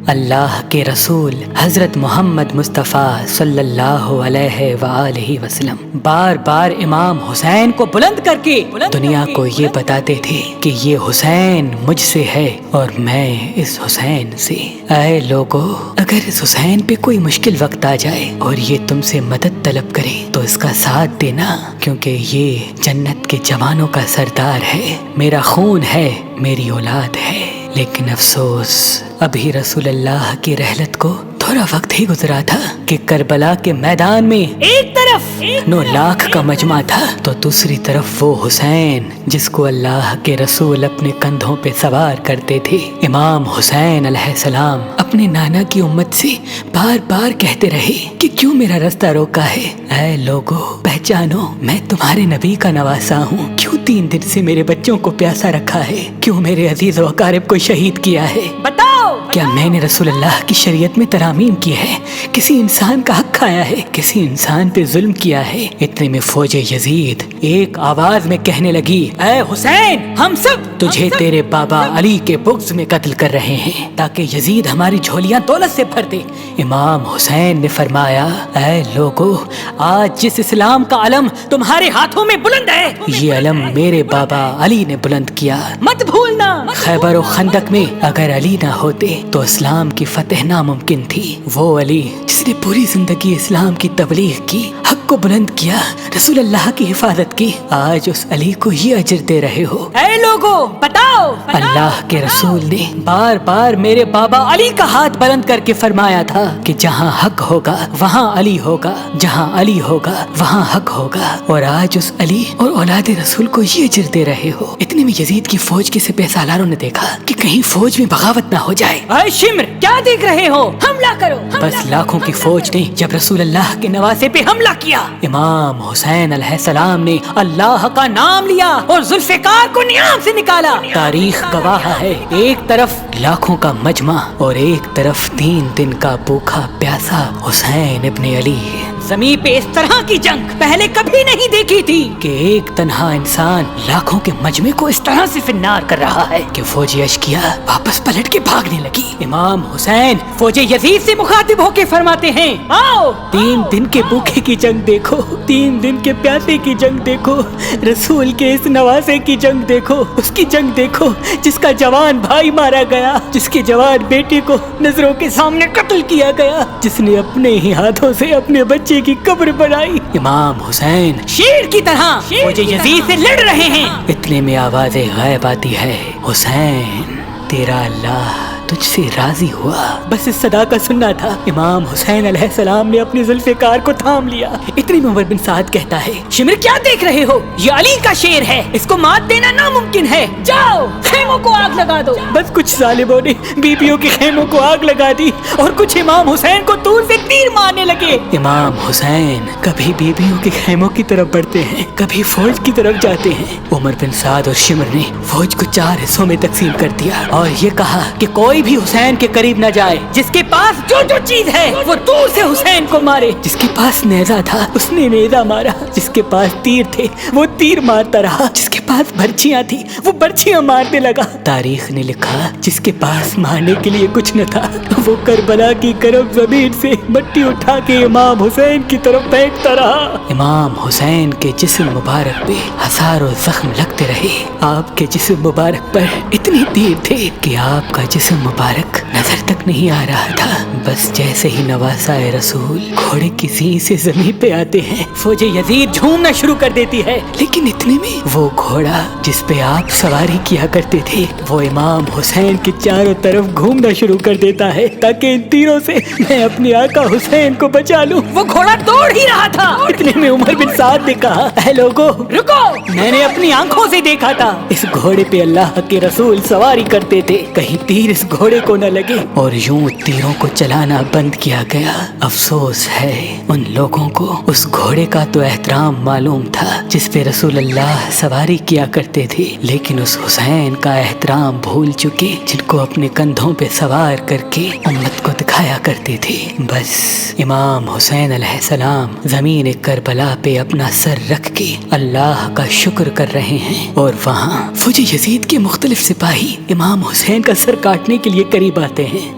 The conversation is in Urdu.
اللہ کے رسول حضرت محمد مصطفیٰ صلی اللہ علیہ وآلہ وسلم بار بار امام حسین کو بلند کر کے دنیا کو یہ بتاتے تھے کہ یہ حسین مجھ سے ہے اور میں اس حسین سے۔ اے لوگو، اگر اس حسین پہ کوئی مشکل وقت آ جائے اور یہ تم سے مدد طلب کرے تو اس کا ساتھ دینا، کیونکہ یہ جنت کے جوانوں کا سردار ہے، میرا خون ہے، میری اولاد ہے۔ لیکن افسوس، ابھی رسول اللہ کی رحلت کو تھوڑا وقت ہی گزرا تھا کہ کربلا کے میدان میں ایک طرف 9 لاکھ کا مجمع تھا تو دوسری طرف وہ حسین جس کو اللہ کے رسول اپنے کندھوں پہ سوار کرتے تھے۔ امام حسین علیہ السلام اپنے نانا کی امت سے بار بار کہتے رہے کہ کیوں میرا رستہ روکا ہے؟ اے لوگو، پہچانو، میں تمہارے نبی کا نواسا ہوں۔ کیوں 3 دن سے میرے بچوں کو پیاسا رکھا ہے؟ کیوں میرے عزیز و اقارب کو شہید کیا ہے؟ بتاؤ، کیا میں نے رسول اللہ کی شریعت میں ترامیم کی ہے؟ کسی انسان کا حق کھایا ہے؟ کسی انسان پہ ظلم کیا ہے؟ اتنے میں فوج یزید ایک آواز میں کہنے لگی، اے حسین، ہم سب تجھے تیرے بابا علی کے بغض میں قتل کر رہے ہیں تاکہ یزید ہماری جھولیاں دولت سے بھر دے۔ امام حسین نے فرمایا، اے لوگو، آج جس اسلام کا علم تمہارے ہاتھوں میں بلند ہے، یہ علم میرے بابا علی نے بلند کیا، مت بھولنا۔ خیبر و خندق میں اگر علی نہ ہوتے تو اسلام کی فتح ناممکن تھی۔ وہ علی جس نے پوری زندگی اسلام کی تبلیغ کی، حق کو بلند کیا، رسول اللہ کی حفاظت کی، آج اس علی کو یہ اجر دے رہے ہو۔ اے لوگو، بتاؤ، اللہ کے رسول نے بار بار میرے بابا علی کا ہاتھ بلند کر کے فرمایا تھا کہ جہاں حق ہوگا وہاں علی ہوگا، جہاں علی ہوگا وہاں حق ہوگا، اور آج اس علی اور اولاد رسول کو یہ اجر دے رہے ہو۔ اتنے میں یزید کی فوج کے سپہ سالاروں نے دیکھا کہ کہیں فوج میں بغاوت نہ ہو جائے۔ اے شمر، کیا دیکھ رہے ہو؟ حملہ کرو۔ بس لاکھوں کی فوج نے جب رسول اللہ کے نواسے پہ حملہ کیا، امام حسین علیہ السلام نے اللہ کا نام لیا اور ذوالفقار کو نیام سے نکالا۔ تاریخ گواہ ہے، ایک طرف لاکھوں کا مجمع اور ایک طرف 3 دن کا بھوکا پیاسا حسین ابن علی۔ زمین پہ اس طرح کی جنگ پہلے کبھی نہیں دیکھی تھی کہ ایک تنہا انسان لاکھوں کے مجمع کو اس طرح سے فنار کر رہا ہے کہ فوج اشکیا واپس پلٹ کے بھاگنے لگی۔ امام حسین فوج یزید سے مخاطب ہو کے فرماتے ہیں، آؤ، 3 دن کے بھوکے کی جنگ دیکھو، 3 دن کے پیاسے کی جنگ دیکھو، رسول کے اس نواسے کی جنگ دیکھو، اس کی جنگ دیکھو جس کا جوان بھائی مارا گیا، جس کے جوان بیٹے کو نظروں کے سامنے قتل کیا گیا، جس نے اپنے ہی ہاتھوں سے اپنے بچے کی قبر بنائی۔ امام حسین شیر کی طرح فوج یزید سے لڑ رہے ہیں۔ اتنے میں آواز غائب آتی ہے، حسین، تیرا اللہ تجھ سے راضی ہوا۔ بس اس صدا کا سننا تھا۔ امام حسین علیہ السلام نے اپنے ذوالفقار کو تھام لیا۔ اتنی میں عمر بن سعد کہتا ہے، شمر، کیا دیکھ رہے ہو؟ یہ علی کا شیر ہے، اس کو مات دینا ناممکن ہے، جاؤ خیموں کو آگ لگا دو۔ بس کچھ ظالموں نے بیبیوں کے خیموں کو آگ لگا دی اور کچھ امام حسین کو دور سے تیر مارنے لگے۔ امام حسین کبھی بیبیوں کے خیموں کی طرف بڑھتے ہیں، کبھی فوج کی طرف جاتے ہیں۔ عمر بن سعد اور شمر نے فوج کو 4 حصوں میں تقسیم کر دیا اور یہ کہا کہ کوئی بھی حسین کے قریب نہ جائے، جس کے پاس جو چیز ہے وہ دور سے حسین کو مارے۔ جس کے پاس نیزہ تھا اس نے نیزہ مارا، جس کے پاس تیر تھے وہ تیر مارتا رہا، جس کے پاس برچیاں تھی وہ برچیاں مارنے لگا۔ تاریخ نے لکھا جس کے پاس مارنے کے لیے کچھ نہ تھا وہ کربلا کی گرم زمین سے مٹی اٹھا کے امام حسین کی طرف پھینکتا رہا۔ امام حسین کے جسم مبارک پہ ہزاروں زخم لگتے رہے۔ آپ کے جسم مبارک پر اتنی تیر تھے کہ آپ کا جسم مبارک نظر تک نہیں آ رہا تھا۔ بس جیسے ہی نواسا رسول گھوڑے کی زین سے زمین پہ آتے ہیں، فوج یزید جھومنا شروع کر دیتی ہے، لیکن اتنے میں وہ گھوڑا جس پہ آپ سواری کیا کرتے تھے وہ امام حسین کے چاروں طرف گھومنا شروع کر دیتا ہے تاکہ ان تیروں سے میں اپنے آقا حسین کو بچا لوں۔ وہ گھوڑا دوڑ ہی رہا تھا۔ اتنے میں عمر بن سعد نے کہا، اے لوگو، رکو، میں نے اپنی آنکھوں سے دیکھا تھا اس گھوڑے پہ اللہ کے رسول سواری کرتے تھے، کہیں تیر اس گھوڑے کو نہ لگے، اور یوں تیروں کو چلانا بند کیا گیا۔ افسوس ہے ان لوگوں کو اس گھوڑے کا تو احترام معلوم تھا جس پہ رسول اللہ سواری کیا کرتے تھے، لیکن اس حسین کا احترام بھول چکے جن کو اپنے کندھوں پہ سوار کر کے امت کو دکھایا کرتے تھے۔ بس امام حسین علیہ السلام زمین کربلا پہ اپنا سر رکھ کے اللہ کا شکر کر رہے ہیں، اور وہاں فوج یزید کے مختلف سپاہی امام حسین کا سر کاٹنے کے لیے قریب آتے ہیں۔